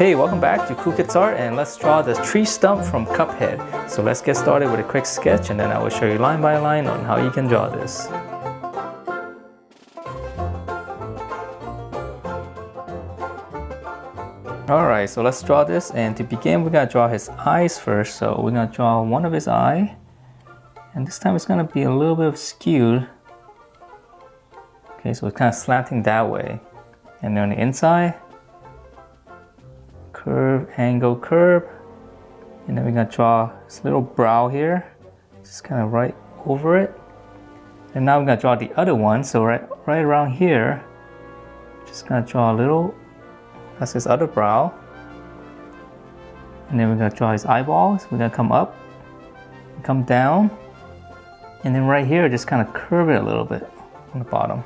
Hey, welcome back to Cool Kids Art, and let's draw the tree stump from Cuphead. So let's get started with a quick sketch, and then I will show you line by line on how you can draw this. Alright, so let's draw this, and to begin we're going to draw his eyes first. So we're going to draw one of his eye, and this time it's going to be a little bit skewed. Okay, so it's kind of slanting that way. And then on the inside, curve, angle, curve. And then we're going to draw this little brow here, just kind of right over it. And now we're going to draw the other one. So right around here, just going to draw a little, that's his other brow. And then we're going to draw his eyeballs. We're going to come up, come down. And then right here, just kind of curve it a little bit on the bottom.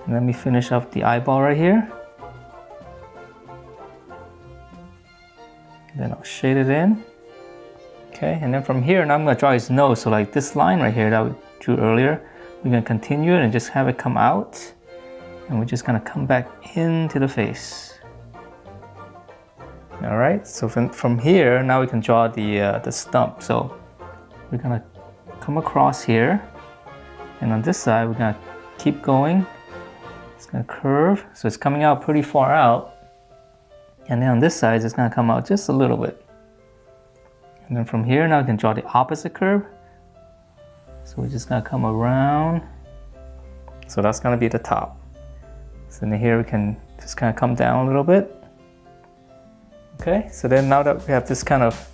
And let me finish up the eyeball right here. Then I'll shade it in. Okay, and then from here, now I'm going to draw his nose. So like this line right here that we drew earlier, we're going to continue it and just have it come out. And we're just going to come back into the face. All right, so from here, now we can draw the stump. So we're going to come across here. And on this side, we're going to keep going. It's going to curve. So it's coming out pretty far out. And then on this side, it's going to come out just a little bit. And then from here, now we can draw the opposite curve. So we're just going to come around. So that's going to be the top. So then here we can just kind of come down a little bit. Okay, so then now that we have this kind of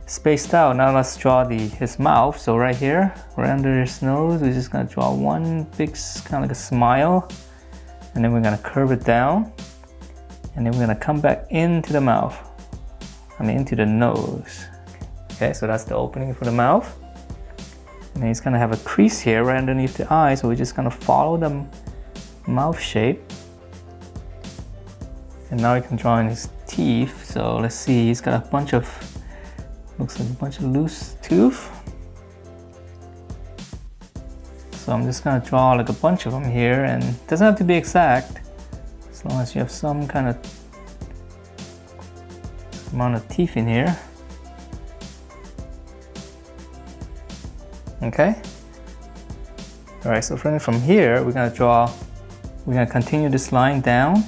spaced out, now let's draw his mouth. So right here, right under his nose, we're just going to draw one big kind of like a smile. And then we're going to curve it down. And then we're going to come back into the mouth. Into the nose. Okay, so that's the opening for the mouth. And then he's going to have a crease here right underneath the eye. So we're just going to follow the mouth shape. And now we can draw in his teeth. So let's see, he's got a bunch of, looks like a bunch of loose tooth. So I'm just going to draw like a bunch of them here, and it doesn't have to be exact. As long as you have some kind of amount of teeth in here. Okay. All right, so from here, we're going to continue this line down.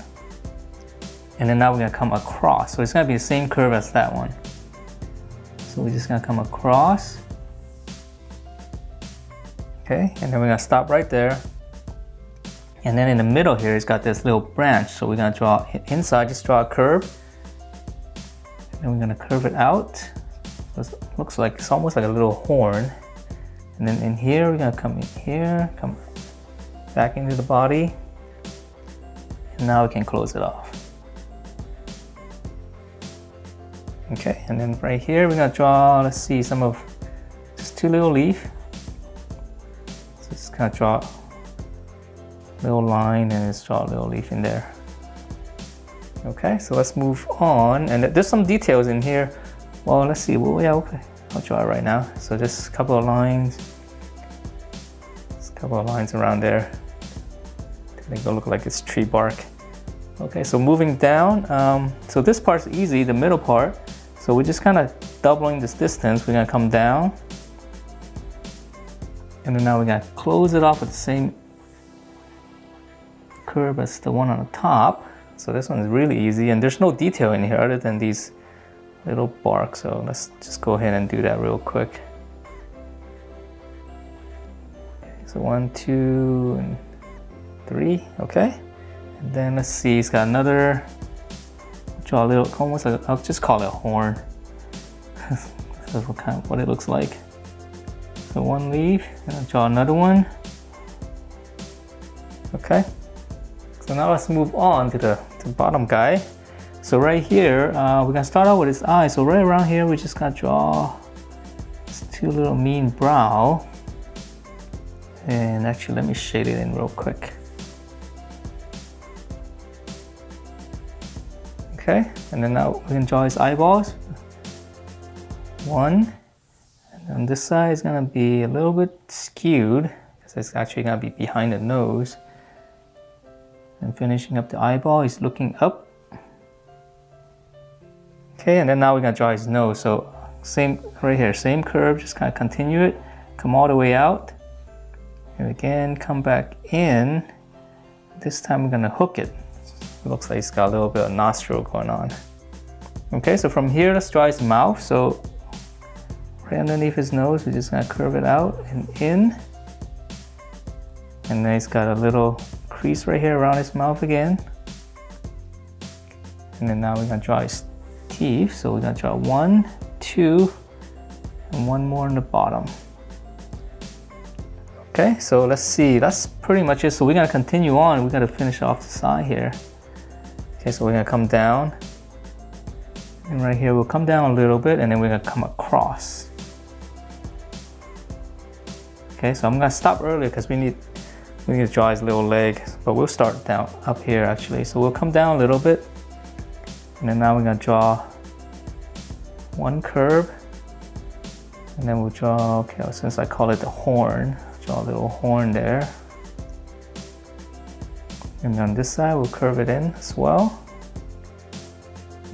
And then now we're going to come across. So it's going to be the same curve as that one. So we're just going to come across. Okay, and then we're going to stop right there. And then in the middle here, it's got this little branch. So we're going to draw inside, just draw a curve. And we're going to curve it out. So it looks like it's almost like a little horn. And then in here, we're going to come in here, come back into the body. And now we can close it off. Okay, and then right here, we're going to draw, let's see, just two little leaves. So just kind of draw little line and just draw a little leaf in there. Okay, so let's move on, and there's some details in here. Well, let's see. Well, yeah, okay, I'll draw it right now. So just a couple of lines, around there to make it look like it's tree bark. Okay, so moving down, so this part's easy, the middle part. So we're just kind of doubling this distance. We're gonna come down, and then now we're gonna close it off with the same curve as the one on the top. So this one is really easy, and there's no detail in here other than these little bark. So let's just go ahead and do that real quick. Okay, so 1, 2, and 3. Okay, and then let's see, it's got another, draw a little, almost like, I'll just call it a horn. That's what it looks like. So one leaf, and I'll draw another one. Okay. So now let's move on to the bottom guy. So right here, we're gonna start out with his eye. So right around here, we just gotta draw these two little mean brow. And actually, let me shade it in real quick. Okay, and then now we can draw his eyeballs. One, and on this side is gonna be a little bit skewed because it's actually gonna be behind the nose. And finishing up the eyeball, he's looking up. Okay, and then now we're gonna draw his nose. So same right here, same curve, just kind of continue it, come all the way out, and again come back in. This time we're gonna hook it. It looks like it's got a little bit of nostril going on. Okay, so from here, let's draw his mouth. So right underneath his nose, we're just gonna curve it out and in. And then he's got a little crease right here around his mouth again. And then now we're gonna draw his teeth. So we're gonna draw 1, 2, and one more on the bottom. Okay, so let's see, that's pretty much it. So we're gonna continue on. We're gonna finish off the side here. Okay, so we're gonna come down. And right here, we'll come down a little bit and then we're gonna come across. Okay, so I'm gonna stop earlier because we need to draw his little leg, but we'll start down up here actually. So we'll come down a little bit. And then now we're gonna draw one curve. And then we'll draw, okay, since I call it the horn, draw a little horn there. And on this side, we'll curve it in as well.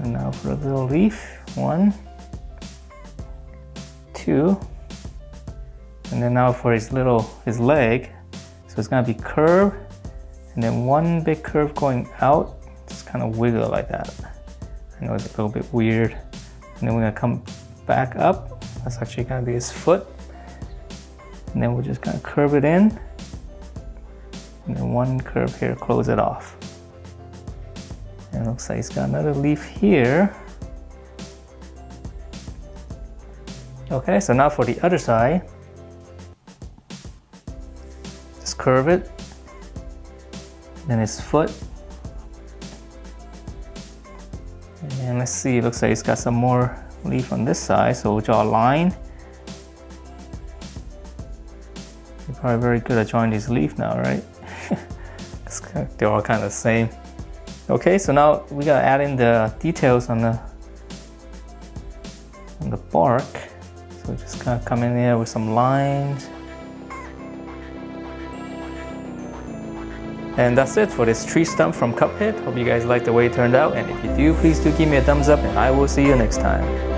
And now for a little leaf, 1, 2. And then now for his leg, so it's gonna be curved, and then one big curve going out, just kind of wiggle like that. I know it's a little bit weird. And then we're gonna come back up. That's actually gonna be his foot. And then we're just gonna curve it in. And then one curve here, close it off. And it looks like he's got another leaf here. Okay, so now for the other side, just curve it. Then his foot. And let's see, it looks like he's got some more leaf on this side, so we'll draw a line. You're probably very good at drawing these leaves now, right? They're all kind of the same. Okay, so now we gotta add in the details on the bark. So just kind of come in here with some lines. And that's it for this tree stump from Cuphead. Hope you guys liked the way it turned out, and if you do, please do give me a thumbs up, and I will see you next time.